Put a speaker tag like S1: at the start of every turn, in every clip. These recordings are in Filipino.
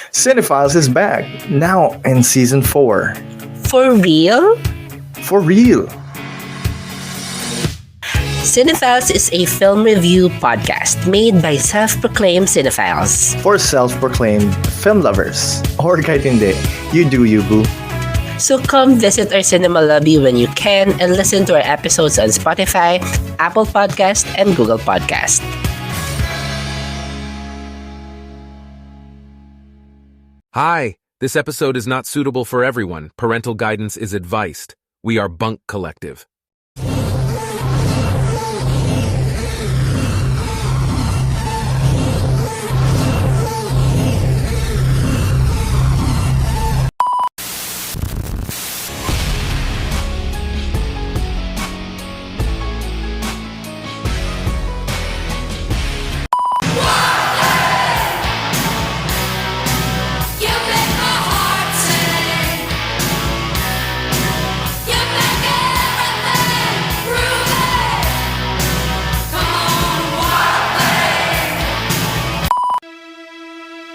S1: Cinephiles is back, now in season 4.
S2: For real?
S1: For real!
S2: Cinephiles is a film review podcast made by self-proclaimed cinephiles.
S1: For self-proclaimed film lovers. Or kahit hindi, you do you, boo.
S2: So come visit our cinema lobby when you can and listen to our episodes on Spotify, Apple Podcast, and Google Podcast.
S3: Hi, this episode is not suitable for everyone. Parental guidance is advised. We are Bunk Collective.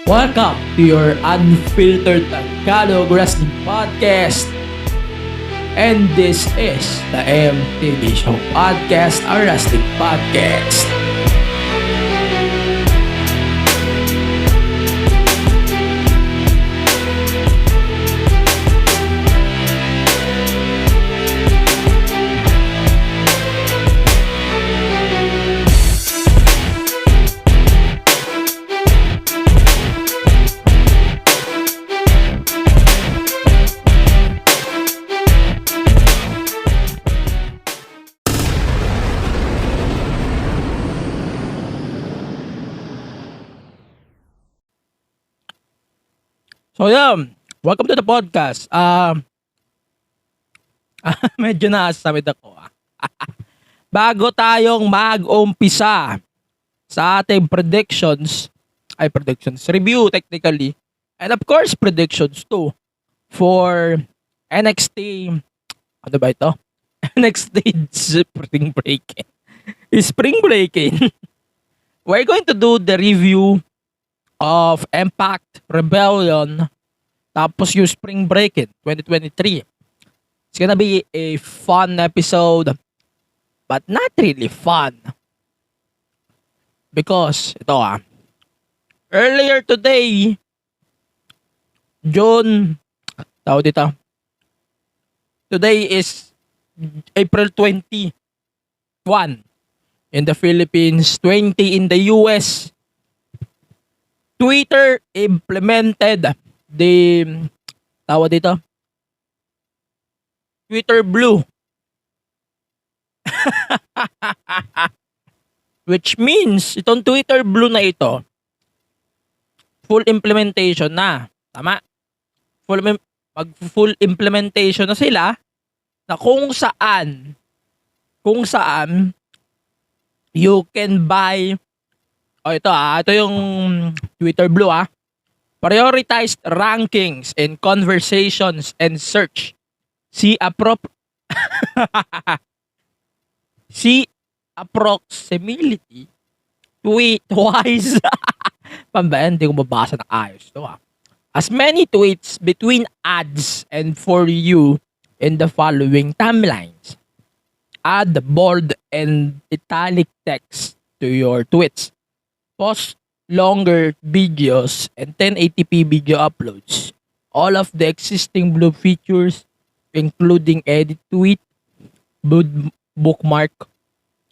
S4: Welcome to your Unfiltered Wrestling Podcast. And this is the MTV Show Podcast, a wrestling podcast. So yun, welcome to the podcast. Medyo nasasamid ako. Bago tayong mag-umpisa sa ating predictions review technically, and of course predictions too for NXT, ano ba ito? NXT Spring Breakin. Spring Breakin. We're going to do the review of Impact, Rebellion, tapos yung Spring Breakin 2023. It's gonna be a fun episode, but not really fun. Because, ito earlier today, today is April 21 in the Philippines, 20 in the US. Twitter implemented the Twitter Blue. Which means itong Twitter Blue na ito full implementation na. Tama? Full implementation na sila na kung saan you can buy. Ito yung Twitter Blue Prioritized rankings in conversations and search. See approximately tweet twice. Pambayan, hindi ko mabasa na ayos to As many tweets between ads and for you in the following timelines. Add bold and italic text to your tweets. Post longer videos and 1080p video uploads. All of the existing Blue features, including edit tweet, bookmark,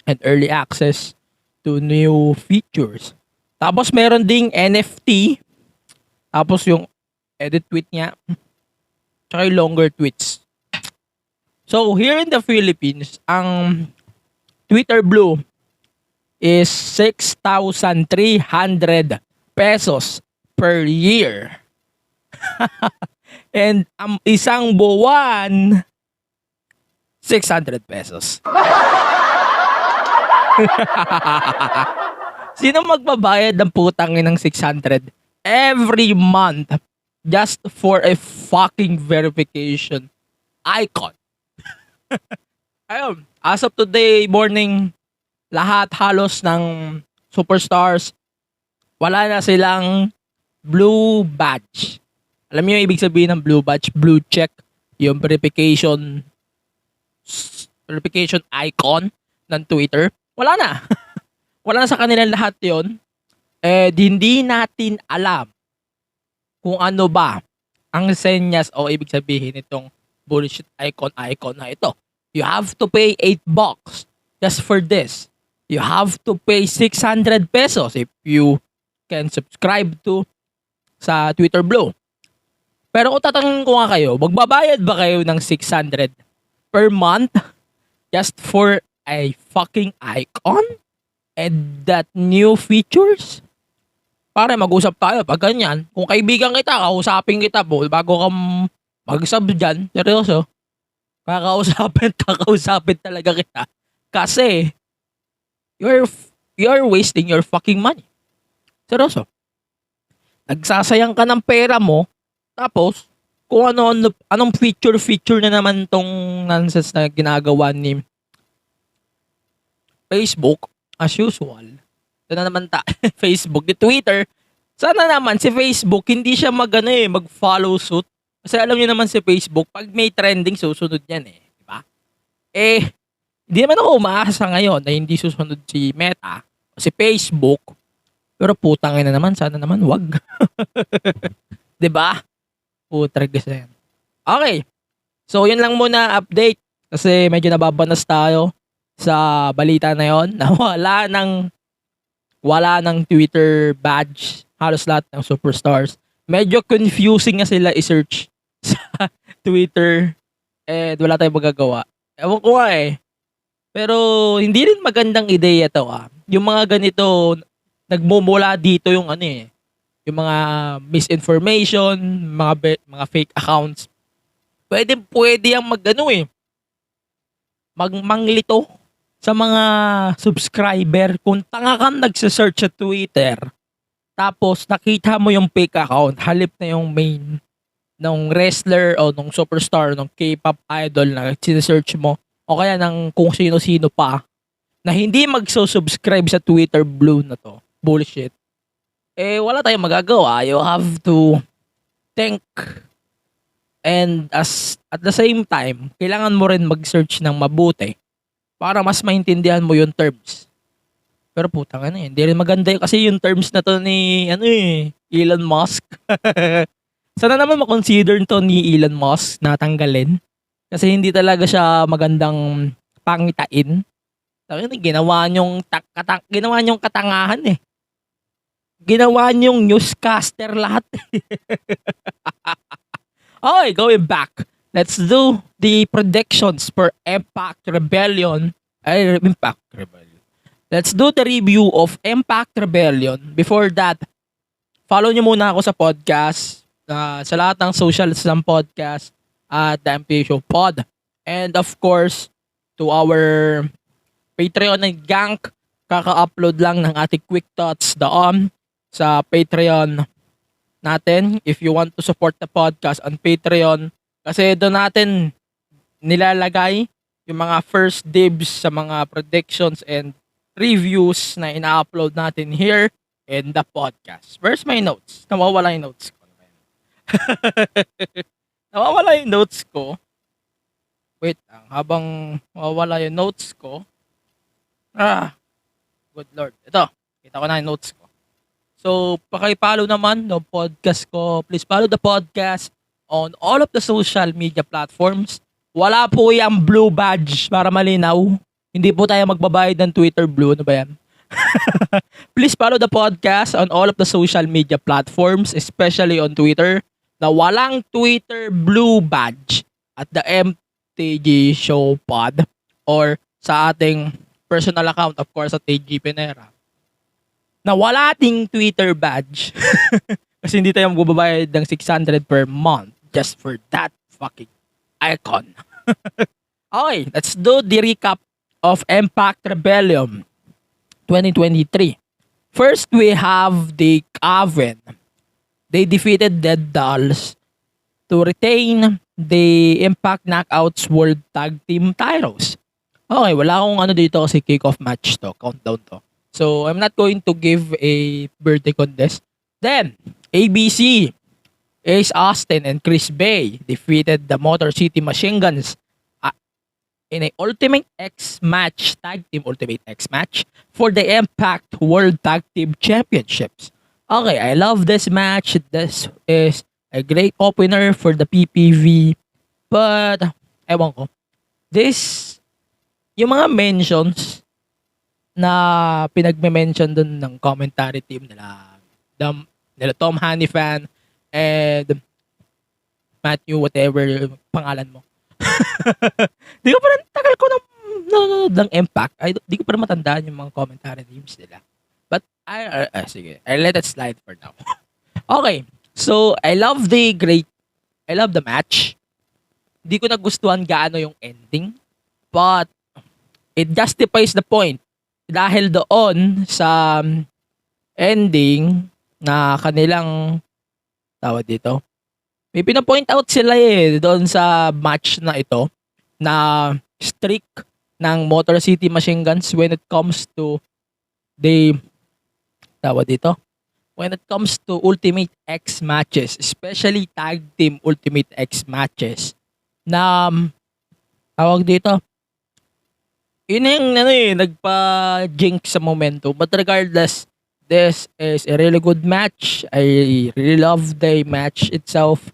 S4: and early access to new features. Tapos meron ding NFT. Tapos yung edit tweet niya. Tsaka yung longer tweets. So here in the Philippines, ang Twitter Blue is 6,300 pesos per year. And isang buwan, 600 pesos. Sino magbabayad ng putangin ng 600 every month just for a fucking verification icon? Ayun, as of today morning, lahat halos ng superstars, wala na silang blue badge. Alam niyo yung ibig sabihin ng blue badge? Blue check. Yung verification icon ng Twitter. Wala na. Wala na sa kanila lahat yon. Hindi natin alam kung ano ba ang senyas o ibig sabihin itong bullshit icon na ito. You have to pay $8 just for this. You have to pay 600 pesos if you can subscribe to sa Twitter Blue. Pero kung tatanungin ko nga kayo, magbabayad ba kayo ng 600 per month just for a fucking icon and that new features? Pare, mag-usap tayo pag ganyan. Kung kaibigan kita, kausapin kita po bago ka mag-sub dyan. Seryoso. Kakausapin talaga kita. Kasi, you're wasting your fucking money. Seryoso. Nagsasayang ka ng pera mo, tapos, kung anong feature na naman tong nonsense na ginagawa ni Facebook, as usual. Ito na naman Facebook, ni Twitter. Sana naman si Facebook hindi siya mag-follow suit. Kasi alam niyo naman si Facebook, pag may trending, susunod yan diba? Hindi naman ako umaasa ngayon na hindi susunod si Meta o si Facebook. Pero putangin na naman, sana naman wag. Diba? Putrag kasi yan. Okay. So, yun lang muna update. Kasi medyo nababanas tayo sa balita na yon na wala ng Twitter badge. Halos lahat ng superstars. Medyo confusing nga sila i-search sa Twitter. Wala tayong magagawa. Ewan ko nga Pero, hindi rin magandang ideya to Yung mga ganito, nagmumula dito yung yung mga misinformation, mga fake accounts. Pwede yung manglito sa mga subscriber. Kung tanga kang nagse-search sa Twitter, tapos nakita mo yung fake account, halip na yung main ng wrestler o ng superstar, ng K-pop idol na sinesearch mo, o kaya ng kung sino-sino pa, na hindi magsusubscribe sa Twitter Blue na to. Bullshit. Wala tayong magagawa. You have to think, and at the same time, kailangan mo rin mag-search ng mabuti para mas maintindihan mo yung terms. Pero putang hindi rin maganda kasi yung terms na to ni Elon Musk. Sana naman makonsider to ni Elon Musk na tanggalin kasi hindi talaga siya magandang pangitain. Ginawa niyong katangahan Ginawa niyong newscaster lahat. Okay, going back. Let's do the predictions for Impact Rebellion. Let's do the review of Impact Rebellion. Before that, follow niyo muna ako sa podcast. Sa lahat ng socials ng podcast at the MPA Show Pod. And of course, to our Patreon and Gank, kaka-upload lang ng ating quick thoughts doon sa Patreon natin. If you want to support the podcast on Patreon, kasi doon natin nilalagay yung mga first dibs sa mga predictions and reviews na ina-upload natin here in the podcast. Where's my notes? Nawawala yung notes ko. Nawawala yung notes ko. Wait lang. Habang nawawala yung notes ko. Good Lord. Ito. Kita ko na yung notes ko. So, pakipollow naman ng podcast ko. Please follow the podcast on all of the social media platforms. Wala po yung blue badge para malinaw. Hindi po tayo magbabayad ng Twitter Blue. Ano ba yan? Please follow the podcast on all of the social media platforms, especially on Twitter, na walang Twitter Blue badge at the MTG Show Pod or sa ating personal account, of course, at TG Pinera, na wala ating Twitter badge kasi hindi tayo magbabayad ng 600 per month just for that fucking icon. Okay, let's do the recap of Impact Rebellion 2023. First, we have the Coven. They defeated Dead Dolls to retain the Impact Knockouts World Tag Team titles. Okay, wala akong dito kasi kick-off match to, countdown to. So, I'm not going to give a verdict on this. Then, ABC, Ace Austin and Chris Bay defeated the Motor City Machine Guns in a Ultimate X match, Tag Team Ultimate X match for the Impact World Tag Team Championships. Okay, I love this match. This is a great opener for the PPV. But, ewan ko, yung mga mentions na pinagme-mention dun ng commentary team nila Tom Hannifan and Matthew, whatever pangalan mo. Di ko parang tagal ko nanonood ng Impact. Di ko parang matandaan yung mga commentary teams nila. But, sige, I let it slide for now. Okay, so I love the match. Di ko nagustuhan gaano yung ending. But, it justifies the point. Dahil doon sa ending na kanilang tawag dito, may pinapoint out sila doon sa match na ito na streak ng Motor City Machine Guns when it comes to Ultimate X matches, especially Tag Team Ultimate X matches na tawag dito, yun yung nagpa-jinx sa momentum. But regardless, this is a really good match. I really love the match itself.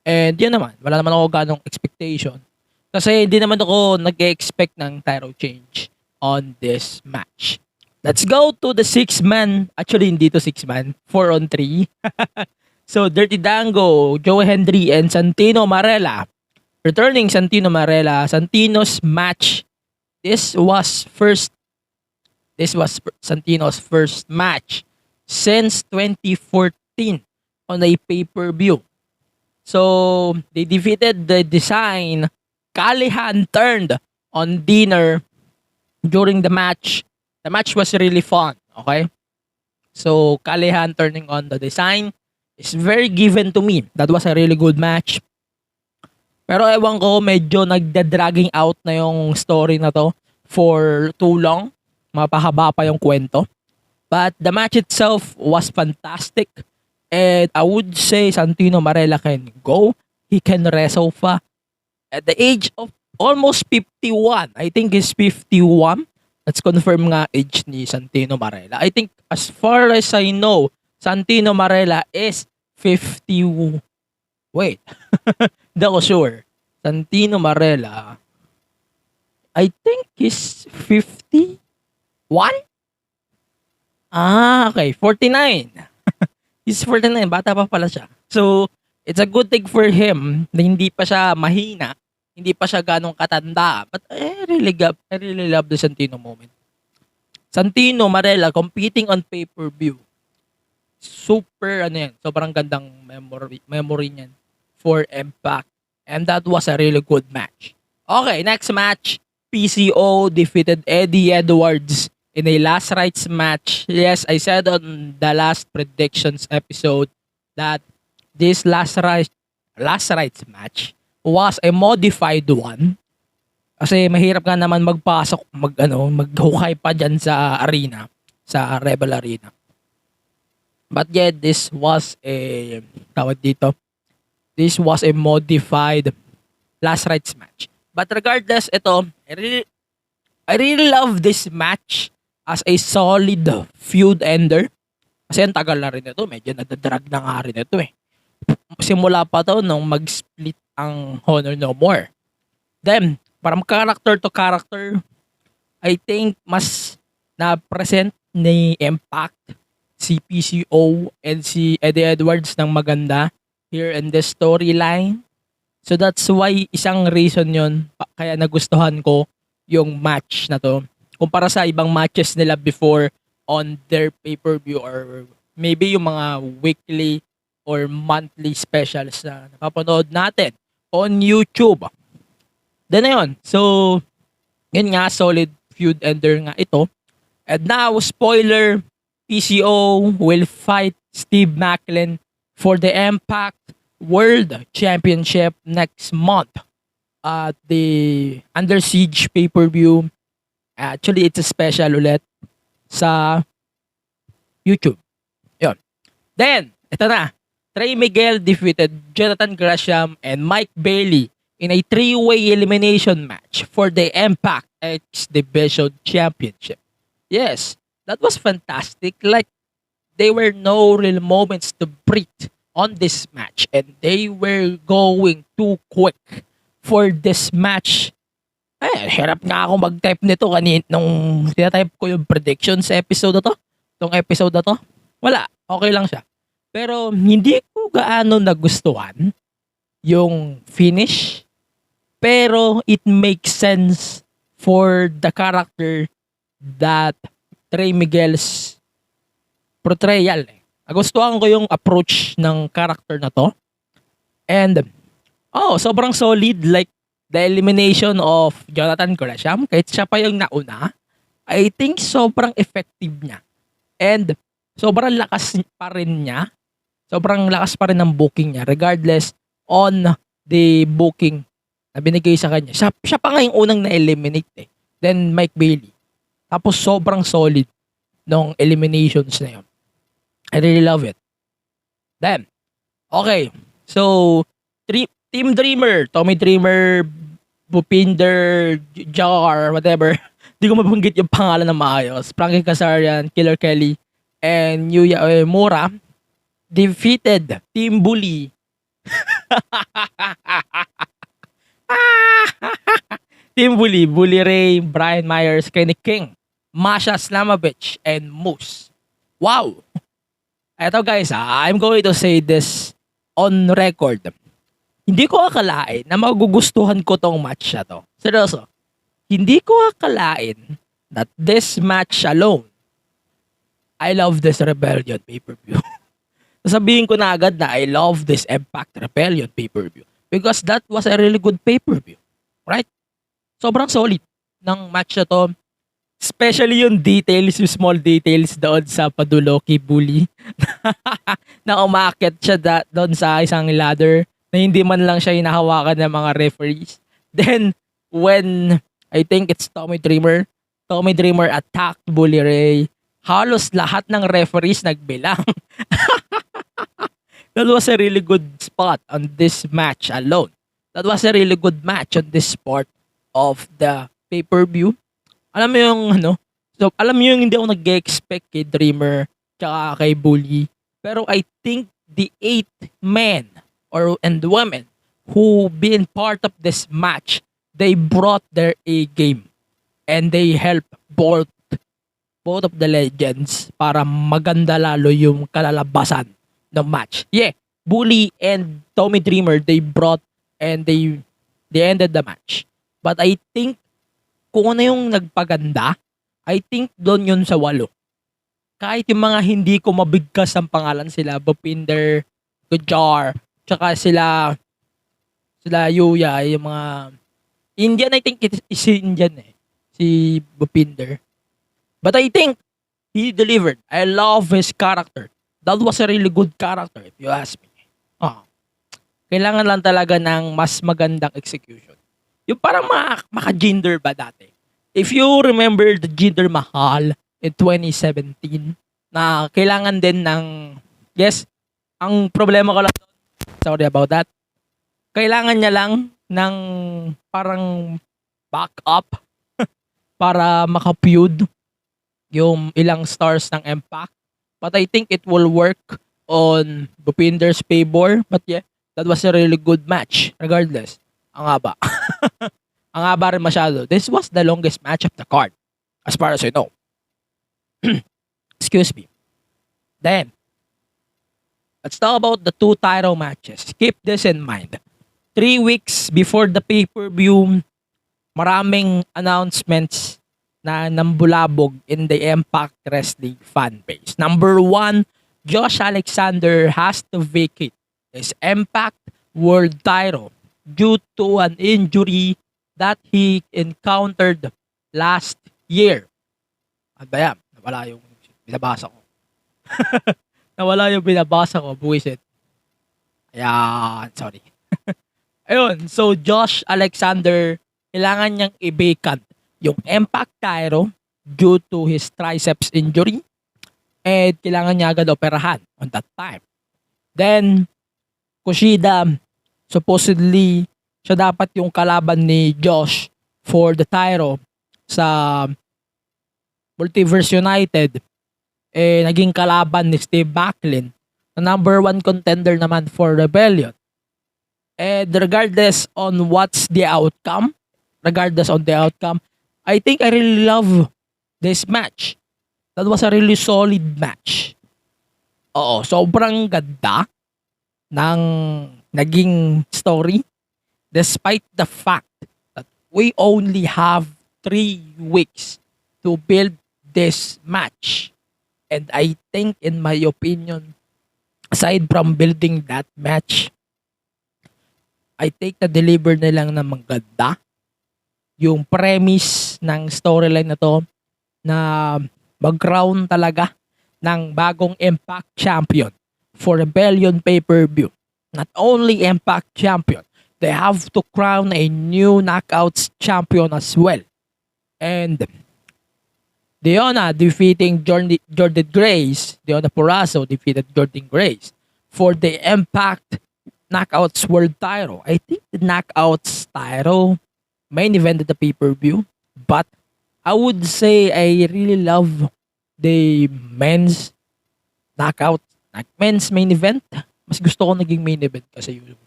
S4: And yun naman, wala naman ako ganong expectation. Kasi hindi naman ako nag-expect ng title change on this match. Let's go to the 6-man. Actually, hindi to 6-man. 4-on-3. So, Dirty Dango, Joe Hendry, and Santino Marella. Returning Santino Marella. Santino's match. This was Santino's first match since 2014 on a pay-per-view. So, they defeated the Design. Callahan turned on Dinner during the match. The match was really fun, okay? So, Callahan turning on the Design is very given to me. That was a really good match. Pero ewan ko, medyo nagda-dragging out na yung story na to for too long. Mapahaba pa yung kwento. But the match itself was fantastic. And I would say Santino Marella can go. He can wrestle pa. At the age of almost 51. I think he's 51. Let's confirm nga age ni Santino Marella. I think as far as I know, Santino Marella is 50. Wait. Hindi ako sure. Santino Marella, I think he's 51? Okay. 49. He's 49. Bata pa pala siya. So, it's a good thing for him na hindi pa siya mahina. Hindi pa siya ganong katanda. But I really love the Santino moment. Santino Marella competing on pay-per-view. Super, sobrang gandang memory niyan for Impact. And that was a really good match. Okay, next match. PCO defeated Eddie Edwards in a last rights match. Yes, I said on the last predictions episode that this last rights match was a modified one. Kasi mahirap nga naman maghukay pa dyan sa arena, sa Rebel Arena. But yet, this was a modified last rights match. But regardless, ito, I really love this match as a solid feud ender. Kasi ang tagal na rin ito. Medyo nadadrag na nga rin ito eh. Simula pa to nung mag-split ang Honor No More. Then, parang character to character, I think mas na-present ni Impact si PCO and si Eddie Edwards ng maganda here in this storyline. So that's why isang reason yon kaya nagustuhan ko yung match na to kumpara sa ibang matches nila before on their pay-per-view or maybe yung mga weekly or monthly specials na napapanood natin on YouTube. Then na yun. So, yun nga, solid feud ender nga ito. And now, spoiler, PCO will fight Steve Maclin for the Impact World Championship next month at the Under Siege pay-per-view. Actually, it's a special ulit sa YouTube. Yun. Then, ito na. Trey Miguel defeated Jonathan Gresham and Mike Bailey in a three-way elimination match for the Impact X Division Championship. Yes, that was fantastic. Like, there were no real moments to breathe on this match and they were going too quick for this match. Hirap nga ako mag-type nito nung tinatype ko yung prediction sa episode na to. Itong episode na to. Wala, okay lang siya. Pero hindi ko gaano nagustuhan yung finish. Pero it makes sense for the character that Trey Miguel's portrayal. Nagustuhan ko yung approach ng character na to. And, sobrang solid. Like, the elimination of Jonathan Gresham, kahit siya pa yung nauna, I think sobrang effective niya. And, sobrang lakas pa rin niya. Sobrang lakas pa rin ng booking niya regardless on the booking na binigay sa kanya. Siya pa nga yung unang na-eliminate eh. Then, Mike Bailey. Tapos, sobrang solid ng eliminations na yun. I really love it. Then, okay. So, Team Dreamer, Tommy Dreamer, Bupinder, Jar, whatever. Di ko mabanggit yung pangalan na maayos. Frankie Kazarian, Killer Kelly, and Yuya Uemura defeated Team Bully. Team Bully, Bully Ray, Brian Myers, Kenny King, Masha Slamovich, and Moose. Wow! Eto guys, I'm going to say this on record. Hindi ko akalain na magugustuhan ko tong match na to. Seryoso. Hindi ko akalain that this match alone, I love this Rebellion pay-per-view. Sasabihin ko na agad na I love this Impact Rebellion pay-per-view. Because that was a really good pay-per-view. Right? Sobrang solid ng match na to. Especially yung details, yung small details doon sa padulo kay Bully. Na umakyat siya doon sa isang ladder na hindi man lang siya hinahawakan ng mga referees. Then, when I think it's Tommy Dreamer attacked Bully Ray, halos lahat ng referees nagbilang. That was a really good spot on this match alone. That was a really good match on this part of the pay-per-view. Alam mo yung alam mo yung hindi ako nag-expect kay Dreamer tsaka kay Bully. Pero I think the 8 men and women who been part of this match, they brought their A game and they helped both of the legends para maganda lalo yung kalalabasan ng match. Yeah, Bully and Tommy Dreamer, they brought and they ended the match. But I think kung ano yung nagpaganda, I think doon yun sa 8. Kahit yung mga hindi ko mabigkas ang pangalan, sila Bupinder, Gujar, tsaka sila Yuya, yung mga Indian, I think is Indian eh. Si Bupinder. But I think he delivered. I love his character. That was a really good character if you ask me. Kailangan lang talaga ng mas magandang execution. Yung parang maka-Jinder ba dati? If you remember the Jinder Mahal in 2017, na kailangan din ng, yes, ang problema ko lang, sorry about that, kailangan niya lang ng parang backup para maka-feud yung ilang stars ng Impact. But I think it will work on Bupinder's favor. But yeah, that was a really good match. Regardless, ang haba. Ang haba rin masyado. This was the longest match of the card, as far as I know. Excuse me. Then, let's talk about the 2 title matches. Keep this in mind. 3 weeks before the pay-per-view, maraming announcements na nambulabog in the Impact Wrestling fan base. Number 1, Josh Alexander has to vacate his Impact World title due to an injury that he encountered last year. At ba yan? Nawala yung binabasa ko. Nawala yung binabasa ko. Buwisit. Ayan. Sorry. Ayun. So, Josh Alexander, kailangan niyang i-vacant yung Impact title due to his triceps injury. And kailangan niya agad operahan on that time. Then, Kushida, supposedly, siya dapat yung kalaban ni Josh for the title sa Multiverse United. Naging kalaban ni Steve Maclin, na number 1 contender naman for Rebellion. And regardless on the outcome, I think I really love this match. That was a really solid match. Oo, sobrang ganda ng naging story despite the fact that we only have 3 weeks to build this match. And I think, in my opinion, aside from building that match, I think na-deliver nilang na maganda yung premise ng storyline na to, na mag-crown talaga ng bagong Impact Champion for Rebellion pay-per-view. Not only Impact Champion, they have to crown a new Knockouts Champion as well. And Deonna defeating Jordan Grace, Deonna Purrazzo defeated Jordan Grace for the Impact Knockouts World title. I think the Knockouts title main event at the pay-per-view, but I would say I really love the men's men's main event. Mas gusto ko naging main event kasi yung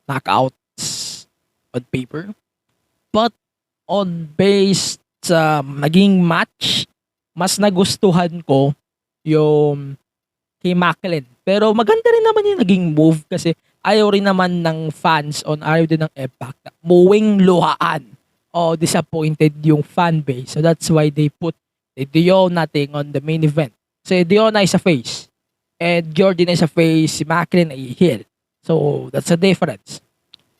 S4: knockouts on paper. But on based sa naging match, mas nagustuhan ko yung kay Maclin. Pero maganda rin naman yung naging move kasi ayaw rin naman ng fans ayaw din ng Impact muwing luhaan o disappointed yung fan base. So that's why they put the Deonna thing on the main event. So Deonna is a face and Jordan is a face, si Maclin ay heel. So that's a difference.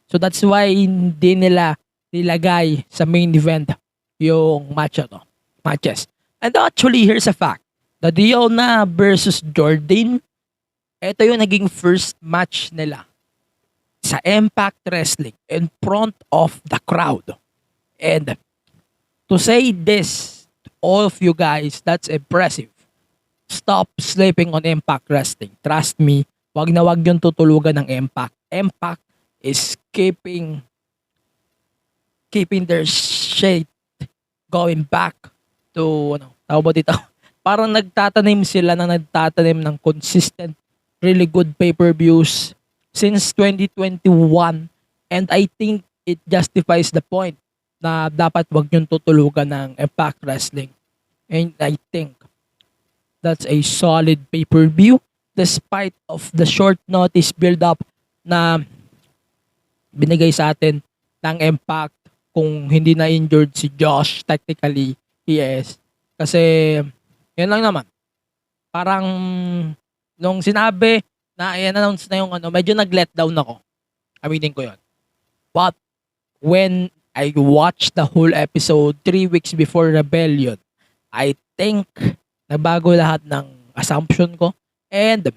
S4: So that's why hindi nila nilagay sa main event yung matches. And actually, here's a fact. The Deonna versus Jordan, ito yung naging first match nila sa Impact Wrestling in front of the crowd. And to say this to all of you guys, that's impressive. Stop sleeping on Impact Wrestling. Trust me, wag na wag yung tutulugan ng Impact. Impact is keeping their shit going back to, tawag dito, parang nagtatanim ng consistent, really good pay-per-views since 2021, and I think it justifies the point na dapat wag yung tutulugan ng Impact Wrestling. And I think that's a solid pay-per-view despite of the short notice build-up na binigay sa atin ng Impact. Kung hindi na injured si Josh, technically he is. Kasi yun lang naman. Parang nung sinabi na i-announce na yung medyo nag-let down ako. Aminin ko yun. But when I watched the whole episode 3 weeks before Rebellion, I think nabago lahat ng assumption ko. And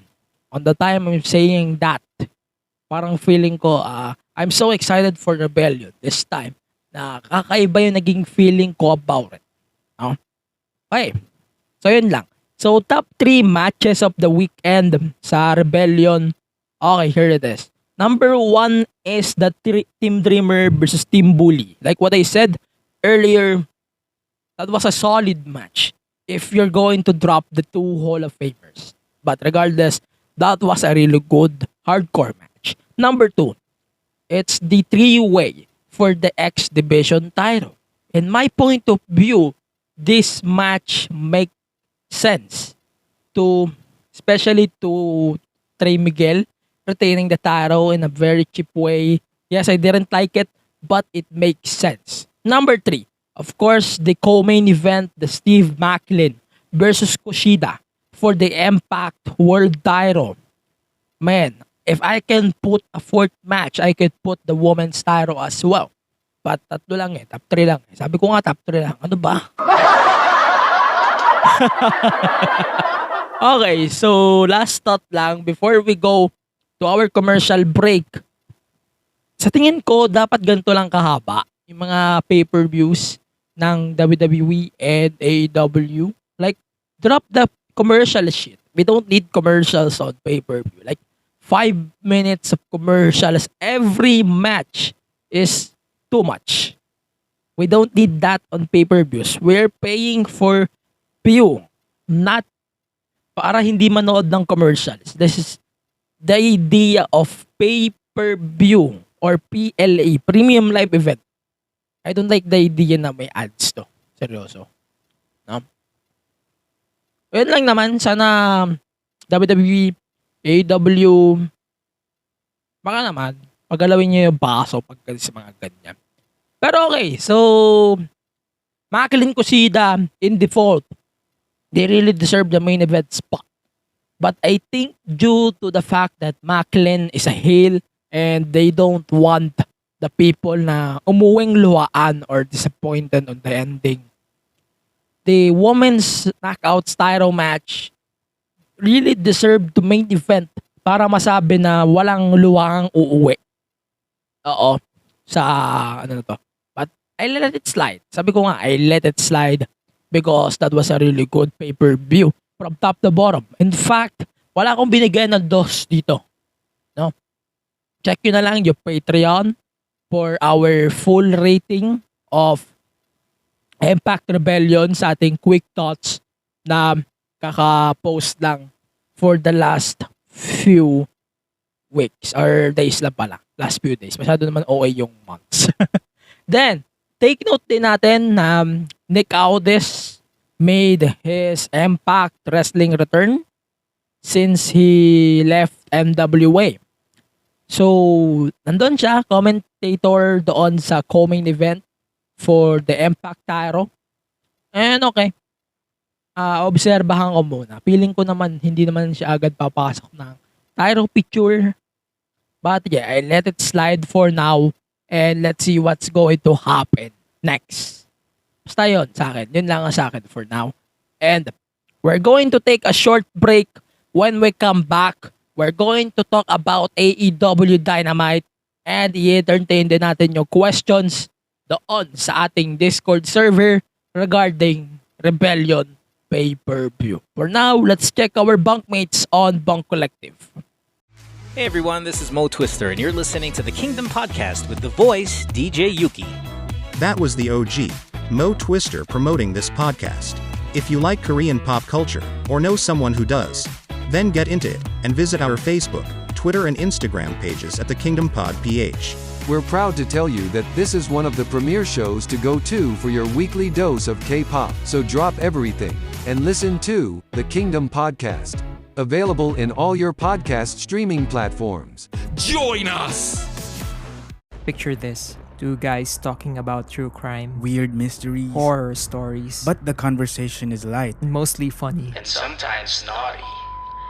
S4: on the time I'm saying that, parang feeling ko, I'm so excited for Rebellion this time na kakaiba yung naging feeling ko about it. Okay. So, yun lang. So, top 3 matches of the weekend sa Rebellion. Okay, here it is. Number 1 is the Team Dreamer versus Team Bully. Like what I said earlier, that was a solid match if you're going to drop the 2 Hall of Famers. But regardless, that was a really good hardcore match. Number 2, it's the 3-way for the X Division title. In my point of view, this match makes sense especially to Trey Miguel retaining the title in a very cheap way. Yes, I didn't like it, but it makes sense. Number 3, of course, the co-main event, the Steve Maclin versus Kushida for the Impact World title. Man, if I can put a 4th match, I could put the women's title as well. But tatlo lang top 3 lang. Sabi ko nga top 3 lang. Ano ba? Okay, so last thought lang before we go to our commercial break. Sa tingin ko, dapat ganito lang kahaba yung mga pay-per-views ng WWE and AEW. Like, drop the commercial shit. We don't need commercials on pay-per-view. Like, 5 minutes of commercials every match is too much. We don't need that on pay-per-views. We're paying for view, not para hindi manood ng commercials. This is the idea of pay-per-view or PLA, Premium Live Event. I don't like the idea na may ads to. Seryoso. No? Yun lang naman. Sana WWE, AEW, baka naman, pagalawin niyo yung baso pagka sa mga ganyan. Pero okay, so Maclin Kushida in default. They really deserve the main event spot. But I think due to the fact that Maclin is a heel and they don't want the people na umuwing luhaan or disappointed on the ending, the women's knockouts title match really deserve to main event para masabi na walang luwang uuwi. Oo. Sa ano na to. But I let it slide. Sabi ko nga, I let it slide because that was a really good pay-per-view from top to bottom. In fact, wala akong binigay ng dos dito. No? Check nyo na lang yung Patreon for our full rating of Impact Rebellion sa ating quick thoughts na kaka-post lang for the last few weeks or days lang pala. Last few days. Masyado naman OA yung months. Then, take note din natin na Nick Aldis made his Impact Wrestling return since he left NWA. So, nandun siya, commentator doon sa co-main event for the Impact title. And okay, obserbahan ko muna. Feeling ko naman, hindi naman siya agad papasok ng title picture. But yeah, I let it slide for now. And let's see what's going to happen next. Basta yun sa akin. Yun lang sa akin for now. And we're going to take a short break. When we come back, we're going to talk about AEW Dynamite and i-entertain din natin yung questions doon sa ating Discord server regarding Rebellion pay-per-view. For now, let's check our bunkmates on Bunk Collective.
S5: Hey everyone, this is Mo Twister, and you're listening to the Kingdom Podcast with the voice, DJ Yuki.
S6: That was the OG, Mo Twister, promoting this podcast. If you like Korean pop culture, or know someone who does, then get into it, and visit our Facebook, Twitter and Instagram pages at the Kingdom Pod PH.
S7: We're proud to tell you that this is one of the premier shows to go to for your weekly dose of K-pop. So drop everything and listen to the Kingdom Podcast. Available in all your podcast streaming platforms.
S8: Join us!
S9: Picture this. Two guys talking about true crime,
S8: Weird mysteries,
S9: horror stories,
S8: but the conversation is light.
S9: and mostly funny.
S10: and sometimes naughty.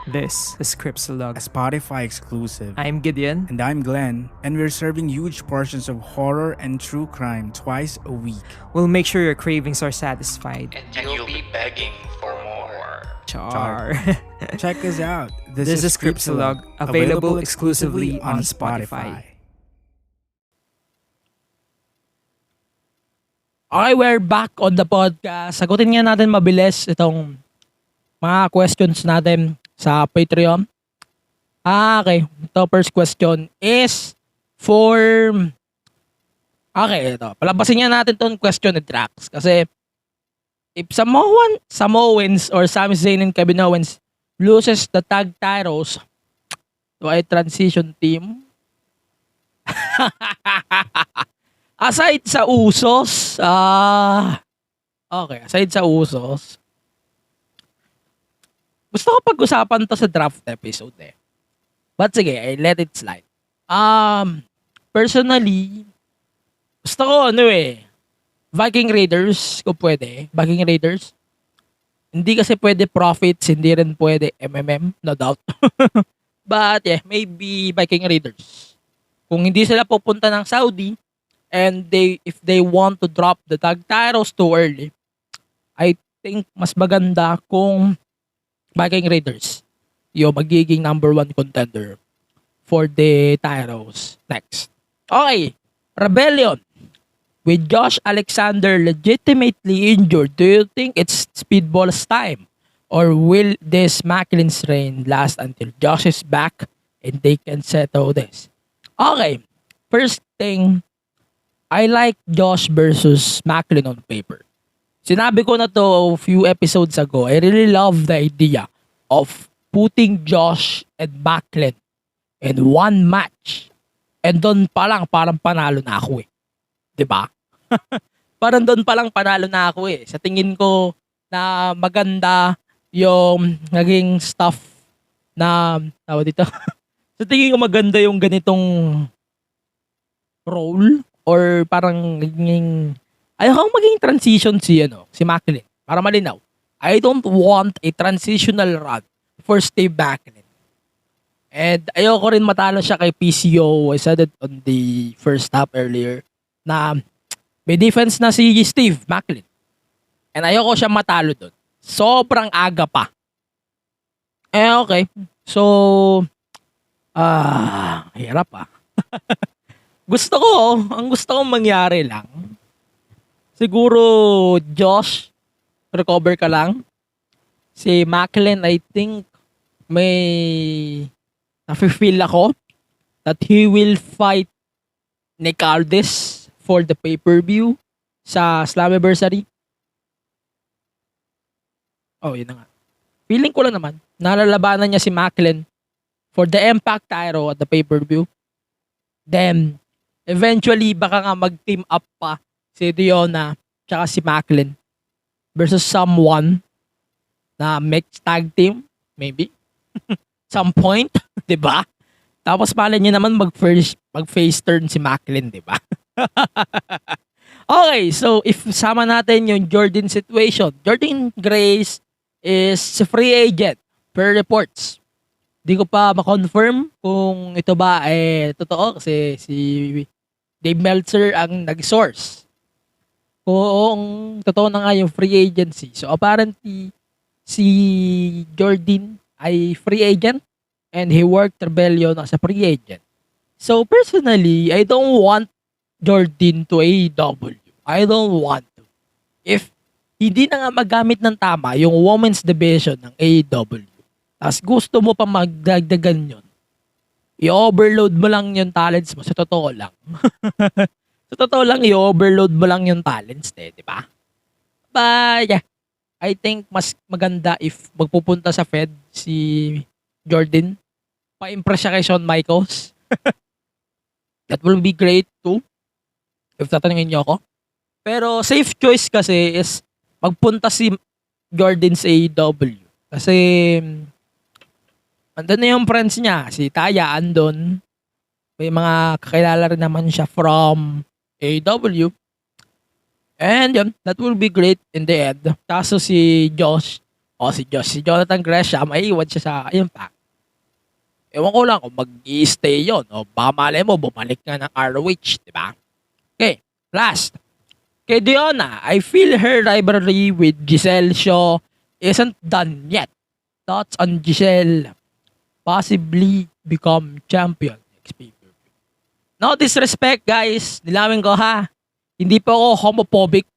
S9: This is Scriptsalog.
S8: A Spotify exclusive.
S9: I'm Gideon.
S8: And I'm Glenn, and we're serving huge portions of horror and true crime twice a week.
S9: We'll make sure your cravings are satisfied.
S10: And you'll be begging for more.
S9: Char.
S8: Check us out.
S9: This is Scriptsalog, available exclusively on Spotify.
S4: Okay, we're back on the podcast. Sagutin nga natin mabilis itong mga questions natin sa Patreon. Okay. Ito, first question is for... Okay, ito. Palabasin nga natin itong question ni Drax. Kasi if Samoans or Sami Zayn and Kevin Owens loses the tag titles to a transition team, aside sa Usos, okay, aside sa Usos, gusto ko pag-usapan to sa draft episode eh. But sige, I let it slide. Personally, gusto ko Viking Raiders, kung pwede. Viking Raiders. Hindi kasi pwede Profits, hindi rin pwede MMM, no doubt. But yeah, maybe Viking Raiders. Kung hindi sila pupunta ng Saudi, and if they want to drop the tag titles too early, I think mas maganda kung Viking Raiders yung magiging number 1 contender for the titles next. Okay, Rebellion. With Josh Alexander legitimately injured, do you think it's Speedball's time? Or will this Maclin's reign last until Josh is back and they can settle this. Okay, first thing, I like Josh versus Maclin on paper. Sinabi ko na to a few episodes ago. I really love the idea of putting Josh and Maclin in one match. And doon pa lang parang panalo na ako eh. 'Di ba? Parang doon pa lang panalo na ako eh. Sa tingin ko na maganda yung naging stuff na tawag dito. Sa tingin ko maganda yung ganitong role or parang naging ayoko maging transition si Maclin. Para malinaw. I don't want a transitional run for Steve Maclin. And ayoko rin matalo siya kay PCO. I said it on the first half earlier na may defense na si Steve Maclin. And ayoko siya matalo doon. Sobrang aga pa. Okay. So, hirap ang gusto kong mangyari lang. Siguro, Josh, recover ka lang. Si Maclin, I think, may nafe-feel ako that he will fight Nick Aldis for the pay-per-view sa Slammiversary. Oh, yun na nga. Feeling ko lang naman, nalalabanan niya si Maclin for the Impact title at the pay-per-view. Then, eventually, baka nga mag-team up pa si Deonna tsaka si Maclin versus someone na mixed tag team, maybe. Some point, 'di ba? Tapos pala niya naman mag-face turn si Maclin, 'di ba? Okay, so if sama natin yung Jordan situation, Jordan Grace is free agent per reports. Di ko pa ma-confirm kung ito ba totoo kasi si Dave Meltzer ang nag-source. Kung totoo na nga yung free agency. So apparently si Jordan ay free agent and he worked Rebellion as a free agent. So personally, I don't want Jordan to AEW. I don't want to. If hindi na nga magamit ng tama yung women's division ng AEW, tas gusto mo pa magdagdagan yun, i-overload mo lang yung talents mo. Sa totoo lang. Sa totoo lang, i-overload mo lang yung talents, di ba? But yeah, I think mas maganda if magpupunta sa Fed si Jordan. Pa-impress siya kay Shawn Michaels. That will be great too. If tatanungin niyo ako. Pero safe choice kasi is magpunta si Jordan sa AEW. Kasi andun na yung friends niya. Si Taya andun. May mga kakilala rin naman siya from AEW. And yun, that will be great in the end. Kaso si Jonathan Gresham, ay iwan siya sa Impact. Ewan ko lang kung mag-i-stay yun. O baka malay mo, bumalik nga ng ROH, di ba? Okay, last. Kay Deonna, I feel her rivalry with Giselle Shaw isn't done yet. Thoughts on Giselle possibly become champion next pay-per-view. No disrespect, guys. Nilawin ko ha. Hindi po ako homophobic,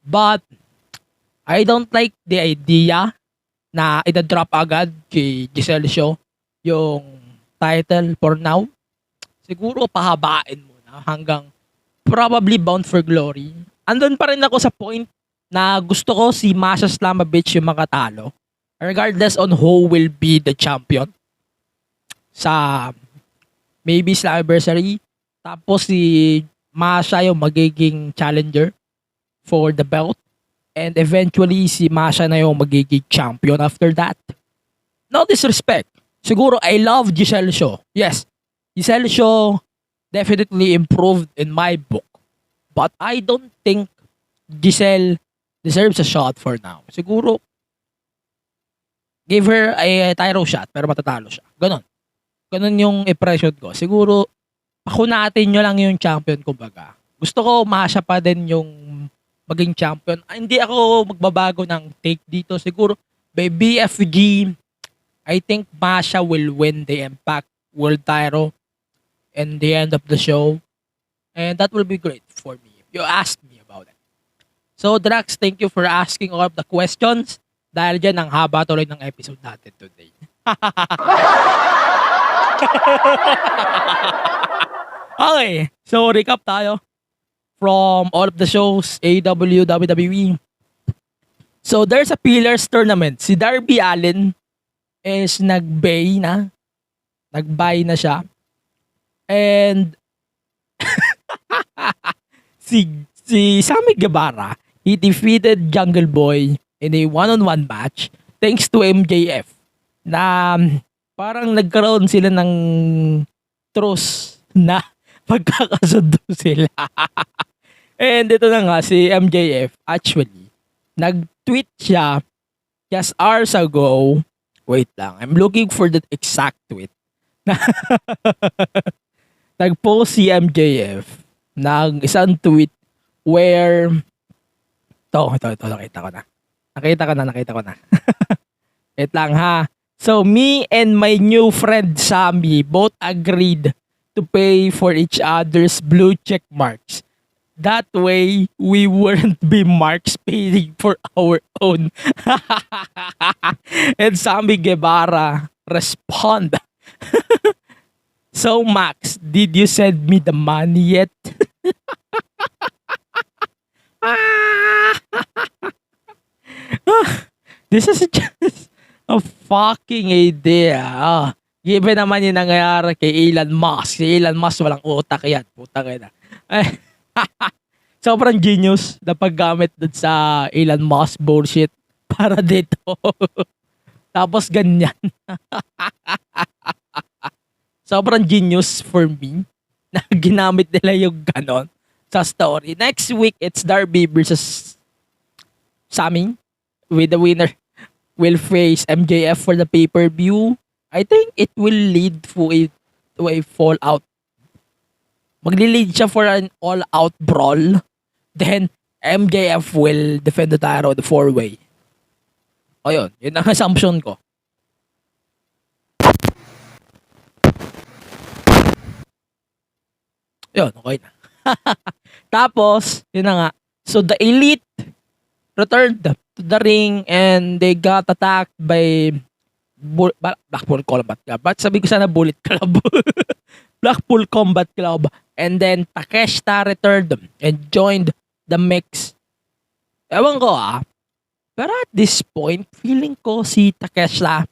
S4: but I don't like the idea na ida-drop agad kay Giselle Shaw yung title for now. Siguro pahabain muna hanggang probably Bound for Glory. Andun pa rin ako sa point na gusto ko si Masha Slamovich yung makatalo regardless on who will be the champion sa maybe Slammiversary. Tapos si Masha yung magiging challenger for the belt. And eventually, si Masha na yung magiging champion after that. No disrespect. Siguro, I love Giselle Shaw. Yes, Giselle Shaw definitely improved in my book. But I don't think Giselle deserves a shot for now. Siguro, give her a title shot pero matatalo siya. Ganon. Ganon yung impression ko. Siguro, pakunatin nyo lang yung champion, kumbaga. Gusto ko Masha pa din yung maging champion. Hindi ako magbabago ng take dito. Siguro, by BFG, I think Masha will win the Impact World title in the end of the show. And that will be great for me if you asked me about it. So, Drax, thank you for asking all of the questions. Dahil dyan, ang haba tuloy ng episode natin today. Okay, so recap tayo from all of the shows, AEW, WWE. So there's a Pillars tournament. Si Darby Allin is nag-buy na siya. And si Sammy Guevara, he defeated Jungle Boy in a one-on-one match thanks to MJF na parang nagkaroon sila ng truce na pagkakasundo sila. And ito na nga, si MJF actually nag-tweet siya just hours ago. Wait lang, I'm looking for the exact tweet. Nag-post si MJF ng isang tweet where ito, nakita ko na. Wait lang ha. So, me and my new friend Sammy both agreed to pay for each other's blue check marks. That way, we wouldn't be marks paying for our own. And Sammy Guevara respond. So, Max, did you send me the money yet? This is just a fucking idea. Given naman yung nangyayari kay Elon Musk. Si Elon Musk walang utak yan. Putang ina. Sobrang genius na paggamit dun sa Elon Musk bullshit para dito. Tapos ganyan. Sobrang genius for me na ginamit nila yung ganon sa story. Next week, it's Darby versus Sammy. With the winner will face MJF for the pay-per-view. I think it will lead to a fallout. Magli-lead siya for an all-out brawl. Then, MJF will defend the title the 4-way. O yun ang assumption ko. Yun, okay na. Tapos, yun na nga. So, the Elite returned to the ring and they got attacked by Blackpool Combat Club. Ba't sabi ko sana Bullet Club? Blackpool Combat Club. And then, Takeshita returned and joined the mix. Ewan ko pero at this point, feeling ko si Takeshita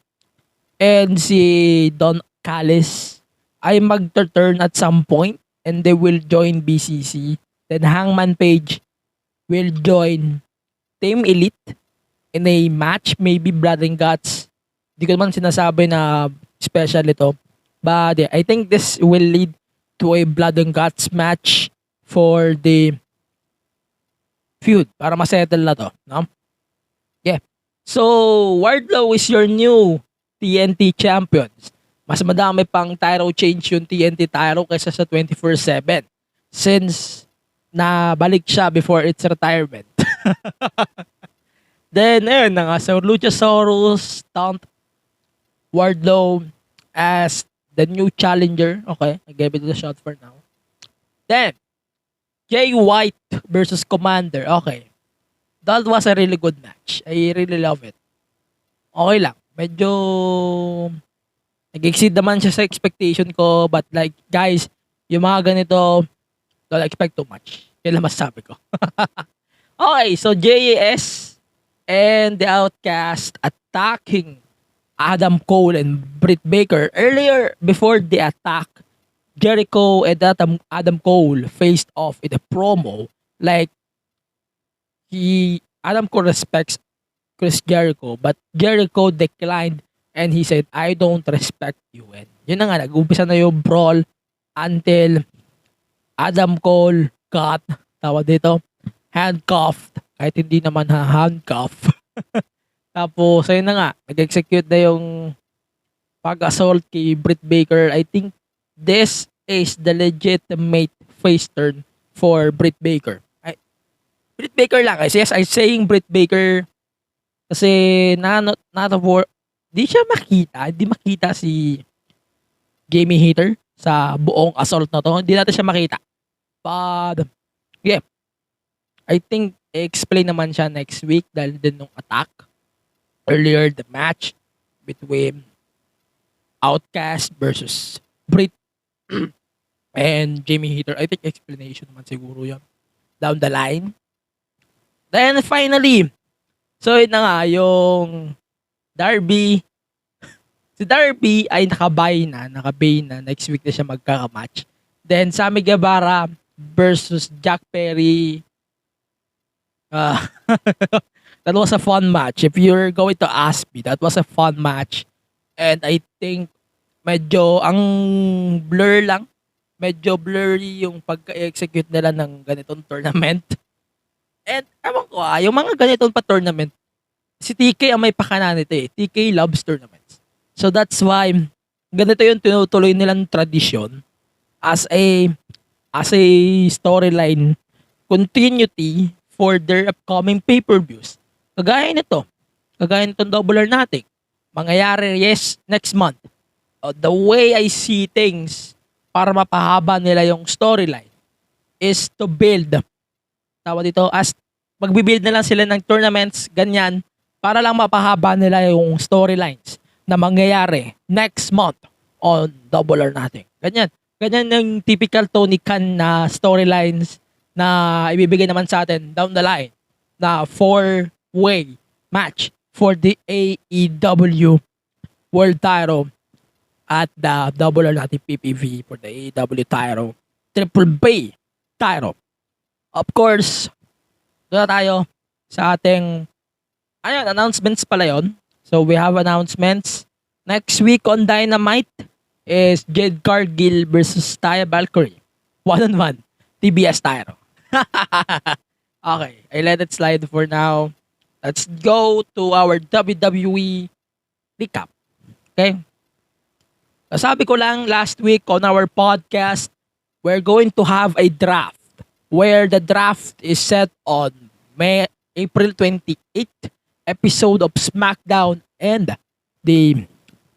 S4: and si Don Callis ay mag-turn at some point and they will join BCC. Then Hangman Page will join Team Elite in a match, maybe Blood and Guts. Di ko naman sinasabi na special ito. But yeah, I think this will lead to a Blood and Guts match for the feud. Para masettle na to. No? Yeah. So, Wardlow is your new TNT champions. Mas madami pang title change yung TNT title kaysa sa 24/7 since nabalik siya before its retirement. Then, ayun na nga. So, Luchasaurus stunt Wardlow as the new challenger. Okay, I gave it a shot for now. Then, Jay White versus Commander. Okay. That was a really good match. I really love it. Okay lang. Medyo nag-exceed naman siya sa expectation ko, but like, guys, yung mga ganito, don't expect too much. Yan lang masasabi ko. Okay, so JAS and the Outcast attacking Adam Cole and Britt Baker. Earlier, before the attack, Jericho and Adam Cole faced off in a promo. Like, Adam Cole respects Chris Jericho, but Jericho declined and he said, I don't respect you. And yun na nga, nag-umpisa na yung brawl until Adam Cole got, tawag dito, handcuffed. Kahit hindi naman handcuff. Tapos, ayun na nga, nag-execute na yung pag-assault kay Britt Baker. I think this is the legitimate face turn for Britt Baker. Britt Baker lang. Yes, I'm saying Britt Baker kasi di makita si Jamie Hayter sa buong assault na to. Hindi natin siya makita. But, yeah. I think i-explain naman siya next week dahil din nung attack. Earlier, the match between Outcast versus Brit and Jamie Hater. I think explanation naman siguro yun. Down the line. Then finally, so yun na nga, yung Darby. Si Darby ay nakabay na. Next week na siya magkakamatch. Then Sammy Guevara versus Jack Perry. That was a fun match. If you're going to ask me, that was a fun match. And I think medyo ang blur lang. Medyo blurry yung pagka-execute nila ng ganitong tournament. And ewan ko yung mga ganitong pa tournament, si TK ang may pakana nito eh. TK loves tournaments. So that's why ganito yung tinutuloy nilang tradisyon as a storyline continuity for their upcoming pay-per-views. Kagaya nitong Double or Nothing. Mangyayari, yes, next month. The way I see things para mapahaba nila yung storyline is to build. As magbibuild na lang sila ng tournaments, ganyan, para lang mapahaba nila yung storylines na mangyayari next month on Double or Nothing. Ganyan. Ganyan yung typical Tony Khan na storylines na ibibigay naman sa atin down the line na 4-way match for the AEW World Title at the Double or Nothing PPV for the AEW title, Triple B title. Of course, doon na tayo sa ating announcements pala yun. So we have announcements. Next week on Dynamite is Jade Cargill versus Taya Valkyrie. 1-on-1 TBS title. Okay, I let it slide for now. Let's go to our WWE recap. Okay? Sabi ko lang last week on our podcast, we're going to have a draft where the draft is set on April 28th episode of SmackDown and the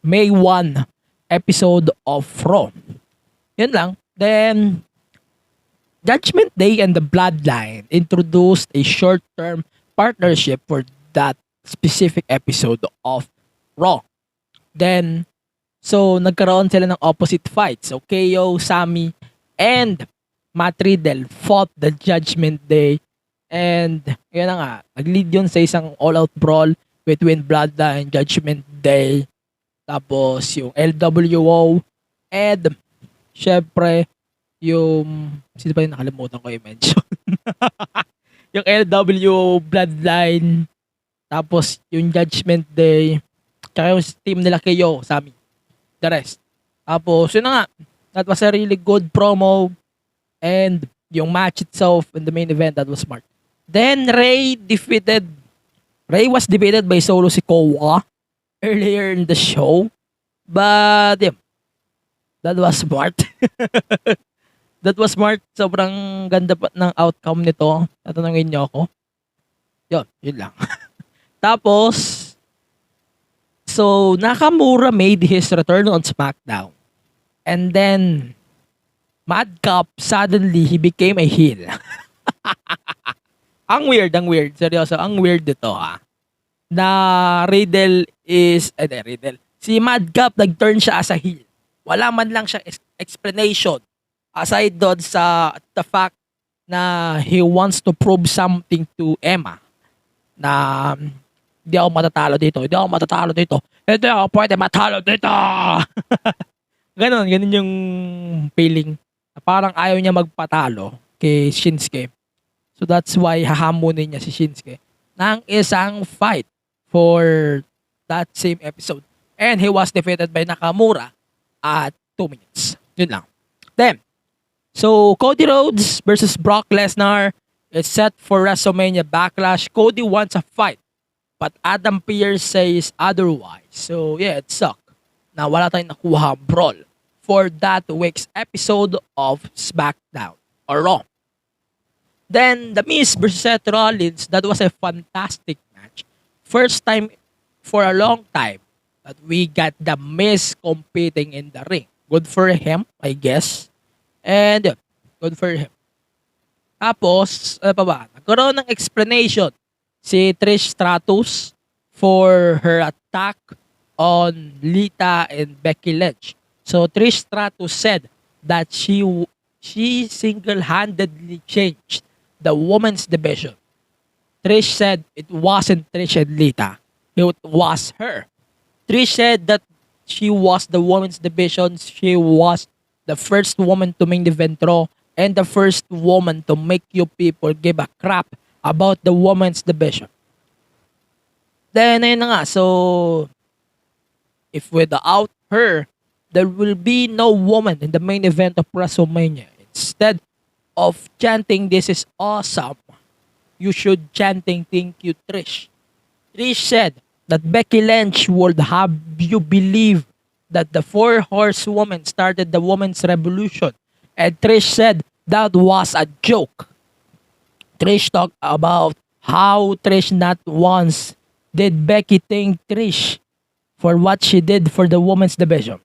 S4: May 1 episode of Raw. Yun lang. Then, Judgment Day and the Bloodline introduced a short-term partnership for that specific episode of Raw. Then, so nagkaroon sila ng opposite fights. So, KO, Sami, and Matt Riddle fought the Judgment Day. And, yun na nga, nag-lead yun sa isang all-out brawl between Bloodline and Judgment Day. Tapos, yung LWO. And, syempre, yung, sino ba yung nakalimutan ko i-mention? Yung LWO Bloodline. Tapos, yung Judgment Day. Tsaka yung team nila KO, Sami. The rest. Tapos, yun na nga. That was a really good promo. And, yung match itself in the main event, that was smart. Then, Ray was defeated by Solo Sikoa earlier in the show. But, yeah, that was smart. That was smart. Sobrang ganda pa ng outcome nito. Tatanungin niyo ako. Yun lang. Tapos, so, Nakamura made his return on SmackDown. And then, Madcap, suddenly, he became a heel. Ang weird. Seryoso, ang weird dito na Riddle. Si Madcap, nag-turn siya as a heel. Wala man lang siyang explanation. Aside doon sa the fact na he wants to prove something to Emma. Na hindi ako matatalo dito. Hindi ako pwede matalo dito. Ganon yung feeling. Parang ayaw niya magpatalo kay Shinsuke. So that's why hahamunin niya si Shinsuke ng isang fight for that same episode. And he was defeated by Nakamura at 2 minutes. Yun lang. Then, so Cody Rhodes versus Brock Lesnar is set for WrestleMania Backlash. Cody wants a fight, but Adam Pearce says otherwise. So yeah, it sucked na wala tayong nakuha brawl for that week's episode of SmackDown or Raw. Then, The Miz versus Seth Rollins, that was a fantastic match. First time for a long time that we got The Miz competing in the ring. Good for him, I guess. And, yun, good for him. Tapos, ano pa ba? Nagkaroon ng explanation si Trish Stratus for her attack on Lita and Becky Lynch. So Trish Stratus said that she single-handedly changed the women's division. Trish said it wasn't Trish and Lita. It was her. Trish said that she was the women's division. She was the first woman to main event Raw and the first woman to make you people give a crap about the women's division. Then, ayun na nga. So, if without her, there will be no woman in the main event of WrestleMania. Instead of chanting, "This is awesome," you should chanting, "Thank you, Trish." Trish said that Becky Lynch would have you believe that the 4 horsewomen started the women's revolution. And Trish said that was a joke. Trish talked about how Trish not once did Becky thank Trish for what she did for the women's division.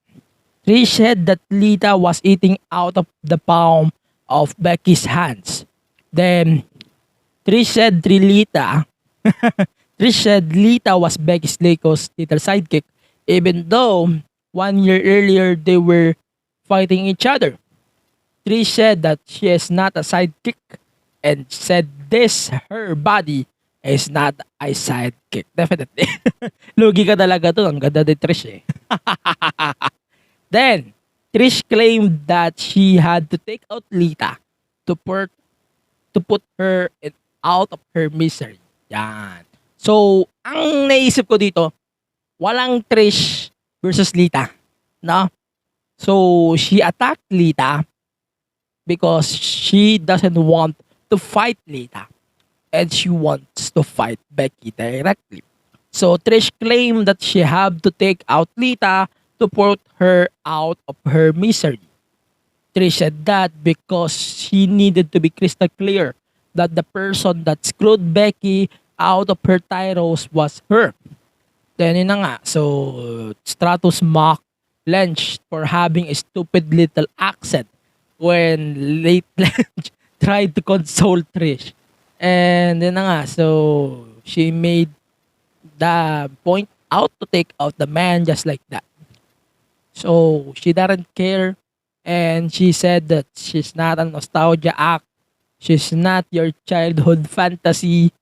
S4: Trish said that Lita was eating out of the palm of Becky's hands. Then, Trish said Lita was Becky's little sidekick, even though 1 year earlier they were fighting each other. Trish said that she is not a sidekick and said this, her body, is not a sidekick. Definitely. Lugi ka talaga to. Ang ganda ni Trish eh. Then, Trish claimed that she had to take out Lita to put her out of her misery. Yan. So, ang naisip ko dito, walang Trish versus Lita. No? So, she attacked Lita because she doesn't want to fight Lita. And she wants to fight Becky directly. So, Trish claimed that she had to take out Lita to put her out of her misery. Trish said that because she needed to be crystal clear that the person that screwed Becky out of her titles was her. Then yun na nga. So, Stratus mocked Lynch for having a stupid little accent when late Lynch tried to console Trish. And yun na nga. So, she made the point out to take out the man just like that. So, she doesn't care. And she said that she's not a nostalgia act. She's not your childhood fantasy.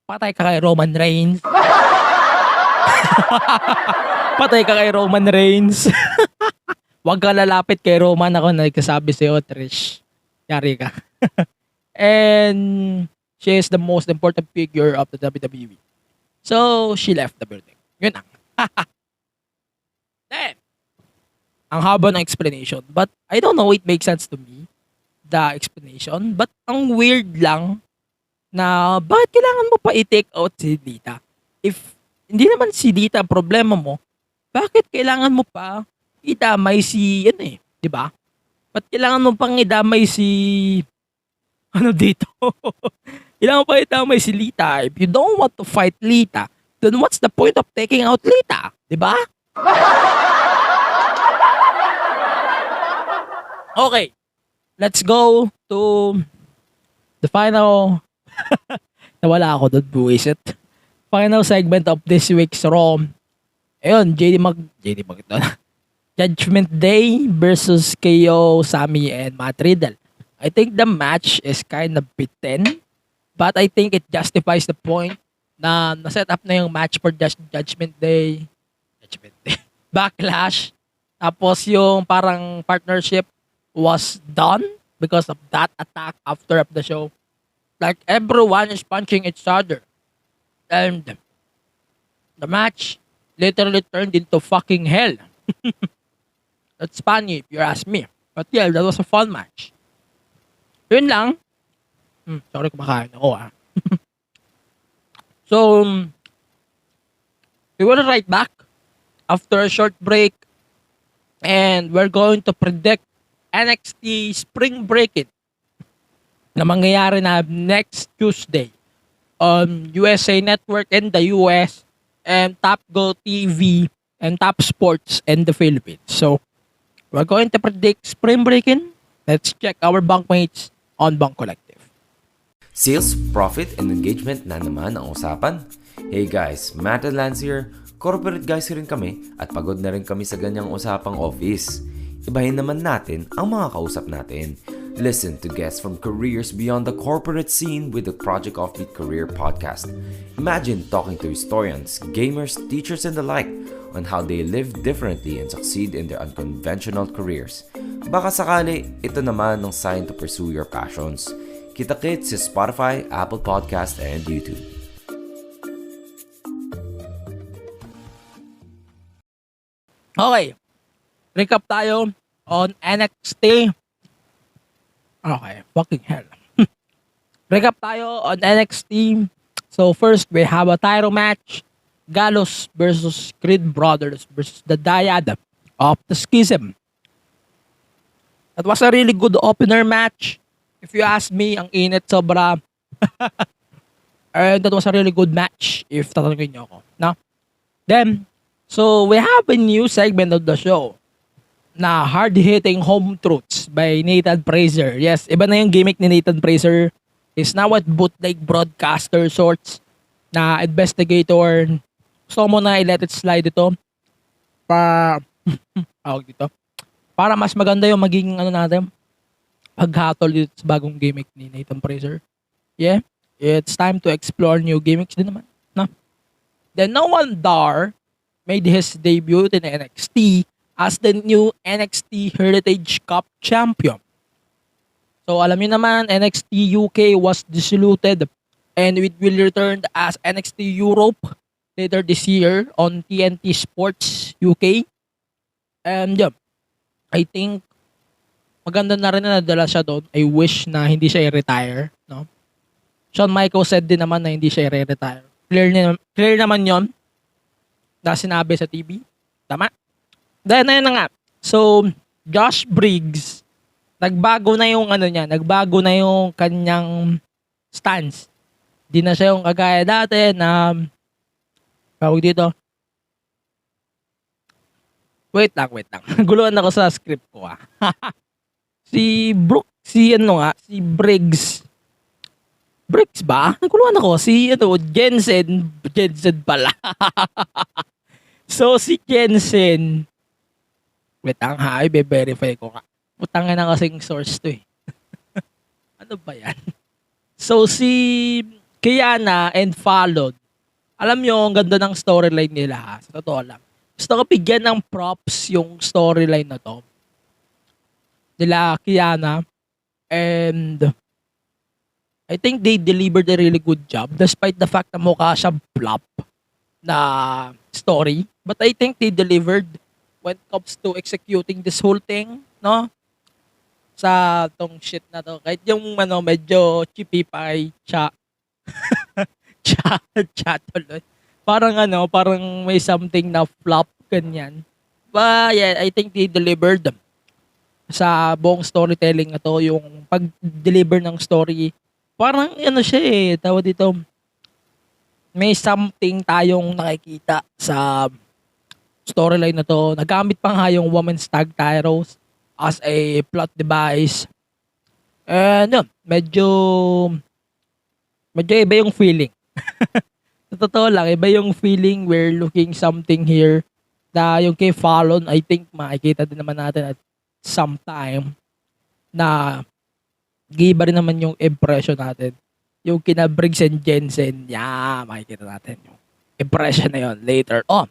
S4: Patay ka kay Roman Reigns. Patay ka kay Roman Reigns. Huwag ka lalapit kay Roman. Ako nagkasabi sa'yo, Trish. Yari ka. And she is the most important figure of the WWE. So, she left the building. Yun lang. Then, ang haba ng explanation. But, I don't know, it makes sense to me, the explanation. But, ang weird lang na bakit kailangan mo pa i-take out si Lita? If hindi naman si Lita problema mo, bakit kailangan mo pa idamay si, di ba? Ba't kailangan mo pang idamay si, dito? Kailangan mo pa idamay si Lita. If you don't want to fight Lita, then what's the point of taking out Lita? Di ba? Okay. Let's go to the final nawala ako doon, buwisit. Final segment of this week's Raw. Ayun, JD Mag ito. Judgment Day versus KO, Sami, and Matt Riddle. I think the match is kind of beaten, but I think it justifies the point na na-set up na yung match for Judgment Day. Backlash. Tapos yung parang partnership was done because of that attack after of the show. Like everyone is punching each other. And the match literally turned into fucking hell. That's funny if you ask me. But yeah, that was a fun match. Yun lang. Sorry, kumakain ako So, we will right back after a short break. And we're going to predict NXT Spring Breakin na mangyayari na next Tuesday on USA Network in the US and Top Go TV and Top Sports in the Philippines. So, we're going to predict Spring Breakin. Let's check our bunkmates on Bunk Collective.
S11: Sales, profit, and engagement na naman ang usapan. Hey guys, Matt and Lance here. Corporate guys rin kami at pagod na rin kami sa ganyang usapang office. Ibahin naman natin ang mga kausap natin. Listen to guests from careers beyond the corporate scene with the Project Offbeat Career Podcast. Imagine talking to historians, gamers, teachers, and the like on how they live differently and succeed in their unconventional careers. Baka sakali, ito naman ang sign to pursue your passions. Kita-kits sa Spotify, Apple Podcast, and YouTube.
S4: Okay. Recap tayo on NXT. Okay, fucking hell. Recap tayo on NXT. So first, we have a title match. Gallows versus Creed Brothers versus the Dyad of the Schism. That was a really good opener match. If you ask me, ang init sobra. And that was a really good match if tatanungin niyo ako. No? Then, so we have a new segment of the show na hard-hitting home truths by Nathan Frazer. Yes, iba na yung gimmick ni Nathan Frazer. He's now at bootleg broadcaster sorts na investigator. Gusto mo na i-let it slide ito para mas maganda yung magiging natin paghatol dito sa bagong gimmick ni Nathan Frazer. Yeah, it's time to explore new gimmicks din naman. No? Then Noam Dar made his debut in NXT as the new NXT Heritage Cup champion. So alam niyo naman, NXT UK was dissoluted and it will return as NXT Europe later this year on TNT Sports UK. And yeah, I think maganda na rin na nadala siya doon. I wish na hindi siya i-retire. No? Shawn Michaels said din naman na hindi siya i-retire. Clear naman yon na sinabi sa TV. Tama? Dahil na yun na nga. So, Josh Briggs, nagbago na yung nagbago na yung kanyang stance. Di na siya yung kagaya dati na tawag dito. Wait lang. Guluhan ako sa script ko Si Briggs. Briggs ba? Naguluhan ako. Jensen pala. So, si Jensen. Wait lang i-verify ko ka. Putangin na kasing source to Ano ba yan? So, si Kiana and Fallon. Alam nyo, ang ganda ng storyline nila Sa totoo lang. Gusto ko bigyan ng props yung storyline na to. Nila Kiana. And I think they delivered a really good job despite the fact na mukha siyang flop na story. But I think they delivered when it comes to executing this whole thing, no? Sa tong shit na to. Kahit yung medyo chippy pie, cha tuloy. Parang may something na flop, ganyan. But yeah, I think they delivered sa buong storytelling na to. Yung pag-deliver ng story, parang siya tawag dito, may something tayong nakikita sa storyline na to. Nagamit pa nga yung women's tag titles as a plot device. And medyo iba yung feeling. Sa totoo lang, iba yung feeling. We're looking something here na yung kay Fallon, I think makikita din naman natin at some time na giba rin naman yung impression natin. Yung kina Briggs and Jensen, makikita natin yung impression na yun later on.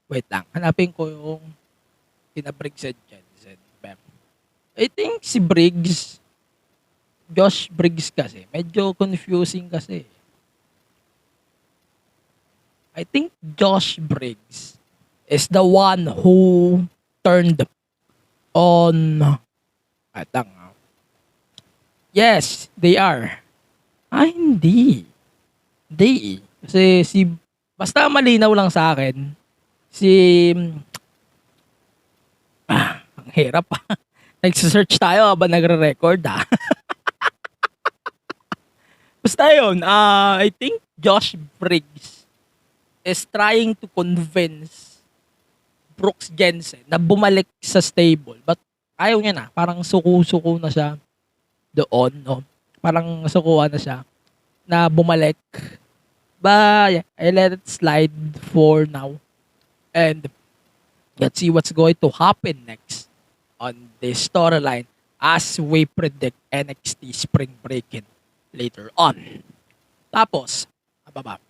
S4: Wait lang, hanapin ko yung kina Briggs and Jensen. I think si Briggs, Josh Briggs kasi, medyo confusing kasi. I think Josh Briggs is the one who turned on. Yes, they are. Hindi. They. Kasi basta malinaw lang sa akin, ang hirap nagsisearch tayo habang nagre-record Basta yun, I think Josh Briggs is trying to convince Brooks Jensen na bumalik sa stable. But ayaw niya na. Parang suko-suko na siya doon. No? Parang sukuan na siya na bumalik. But yeah, I let it slide for now. And let's see what's going to happen next on this storyline as we predict NXT Spring Breakin later on. Tapos, ababa.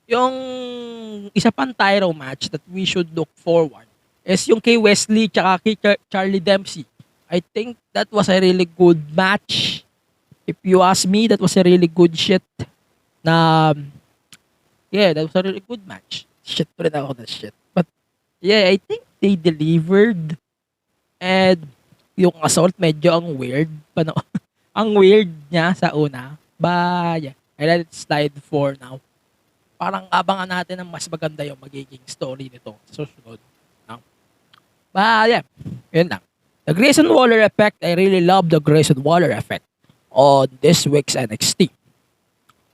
S4: Yung isa pang Tyro match that we should look forward is yung kay Wesley tsaka kay Charlie Dempsey. I think that was a really good match. If you ask me, that was a really good shit. That was a really good match. Shit pa rin ako na shit. But, yeah, I think they delivered. And, yung assault medyo ang weird. Ang weird niya sa una. But, yeah, I let it slide for now. Parang abangan natin ang mas maganda yung magiging story nito sa susunod. No? But, yeah, yun lang. The Grayson Waller effect, I really love the Grayson Waller effect on this week's NXT.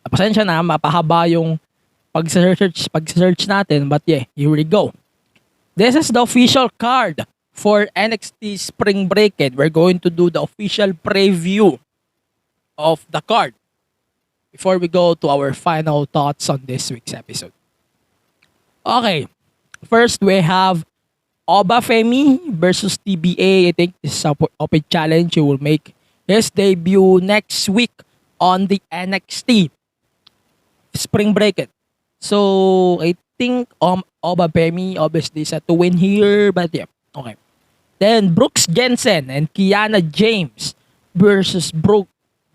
S4: Pasensya na, mapahaba yung pag-search natin, but yeah, here we go. This is the official card for NXT Spring Breakin. We're going to do the official preview of the card before we go to our final thoughts on this week's episode. Okay, first we have Obafemi versus TBA. I think this is an open challenge. He will make his debut next week on the NXT Spring Breakin. So, I think Obafemi obviously set to win here. But yeah, okay. Then, Brooks Jensen and Kiana James versus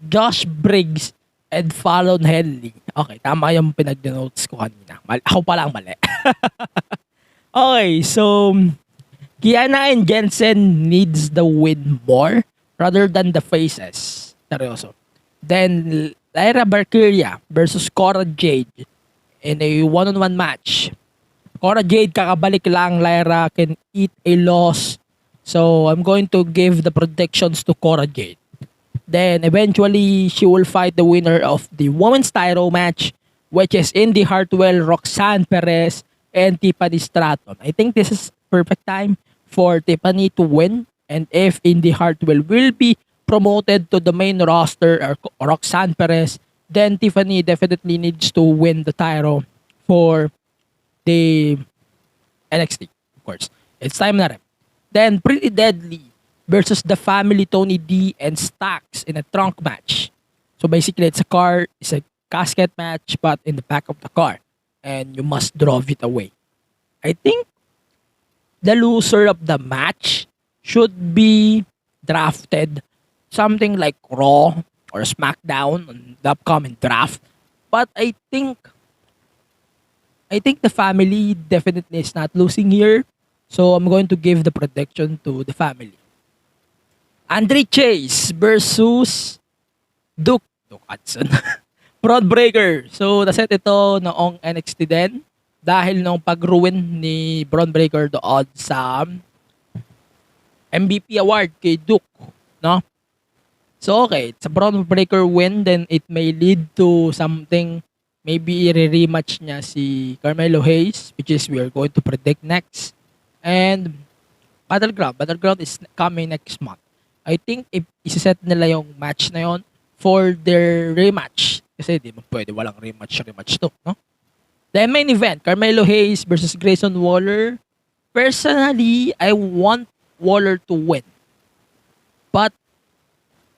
S4: Josh Briggs and Fallon Henley. Okay, tama yung pinag-notes ko kanina. Ako pala ang mali. Okay, so Kiana and Jensen needs the win more rather than the faces. Seryoso. Then, Lyra Valkyria versus Cora Jade in a one-on-one match. Cora Jade kakabalik lang. Lyra can eat a loss. So, I'm going to give the predictions to Cora Jade. Then, eventually, she will fight the winner of the women's title match, which is Indy Hartwell, Roxanne Perez, and Tiffany Stratton. I think this is perfect time for Tiffany to win. And if Indy Hartwell will be promoted to the main roster or Roxanne Perez, then Tiffany definitely needs to win the title for the NXT. Of course, it's time na rin. Then Pretty Deadly versus the family Tony D and Stax in a trunk match. So basically, it's a casket match, but in the back of the car, and you must drive it away. I think the loser of the match should be drafted something like Raw or SmackDown on the upcoming draft. But I think the family definitely is not losing here. So I'm going to give the prediction to the family. Andre Chase versus Duke Hudson. Broad Breaker. So naset ito noong NXT din dahil nung pag-ruin ni Braun Breaker doon sa MVP award kay Duke, no? So okay, it's a Braun Breaker win, then it may lead to something, maybe i-rematch niya si Carmelo Hayes, which is we are going to predict next. And Battleground is coming next month. I think if isa-set nila yung match na yon for their rematch, kasi di mo pwede walang rematch to, no? Then main event, Carmelo Hayes versus Grayson Waller. Personally, I want Waller to win. But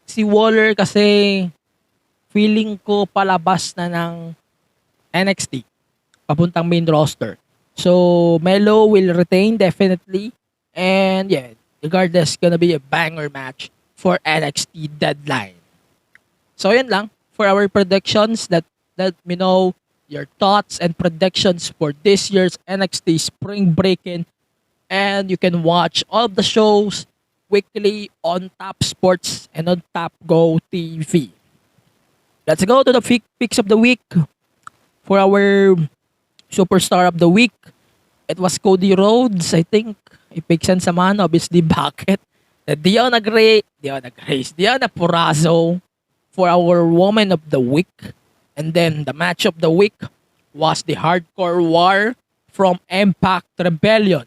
S4: si Waller kasi feeling ko palabas na ng NXT papuntang main roster. So Melo will retain definitely, and yeah, regardless, gonna be a banger match for NXT Deadline. So yun lang for our predictions. Let me know your thoughts and predictions for this year's NXT Spring Breakin. And you can watch all of the shows weekly on Top Sports and on Top Go TV. Let's go to the picks of the week. For our superstar of the week, it was Cody Rhodes. I think i-pick sense naman, obviously, bakit? Deonna Purrazzo for our woman of the week. And then the match of the week was the Hardcore War from Impact Rebellion.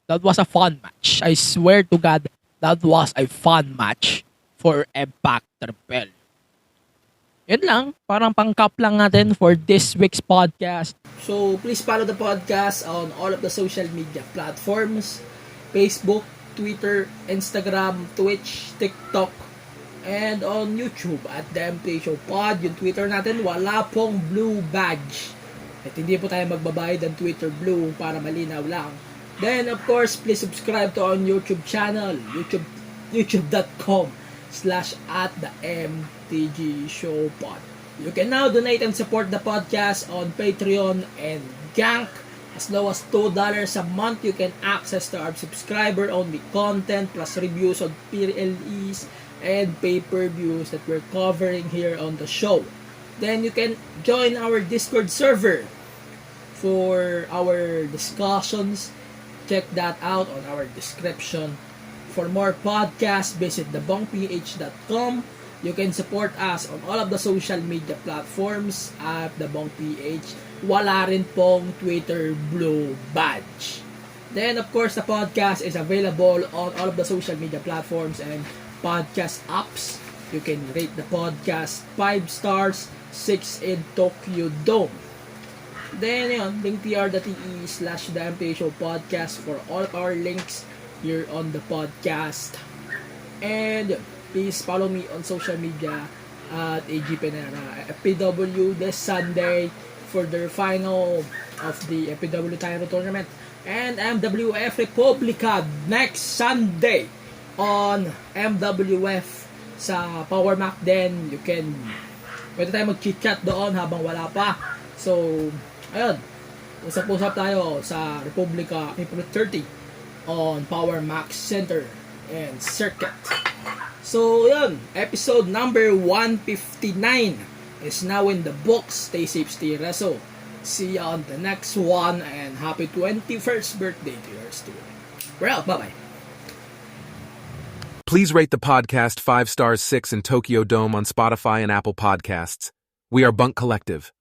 S4: That was a fun match. I swear to God, that was a fun match for Impact Rebellion. Yun lang, parang pang-cap lang natin for this week's podcast.
S12: So, please follow the podcast on all of the social media platforms. Facebook, Twitter, Instagram, Twitch, TikTok, and on YouTube at The MT Show Pod. Yung Twitter natin, wala pong blue badge. At hindi po tayo magbabayad ng Twitter blue para malinaw lang. Then, of course, please subscribe to our YouTube channel, youtube.com/at the MTG Show Pod. You can now donate and support the podcast on Patreon and Gank. As low as $2 a month, you can access to our subscriber-only content plus reviews on PLEs and pay-per-views that we're covering here on the show. Then you can join our Discord server for our discussions. Check that out on our description. For more podcasts, visit thebongph.com. You can support us on all of the social media platforms at thebongph. Wala rin pong Twitter blue badge. Then, of course, the podcast is available on all of the social media platforms and podcast apps. You can rate the podcast 5 stars, 6 in Tokyo Dome. Then, yun, linktr.ee/the MPA Show Podcast for all of our links here on the podcast. And please follow me on social media at AG Penera. FPW this Sunday for their final of the FPW title tournament. And MWF Republica next Sunday on MWF sa Power Mac. Then you can pwede tayo mag-chit-chat doon habang wala pa. So, ayun. Usap-usap tayo sa Republica April 30 on Power Max Center and Circuit. So, yun. Episode number 159 is now in the books. Stay safe, stay Purrazzo. See ya on the next one and happy 21st birthday to yours too. We're out. Bye-bye.
S3: Please rate the podcast 5 stars 6 in Tokyo Dome on Spotify and Apple Podcasts. We are Bunk Collective.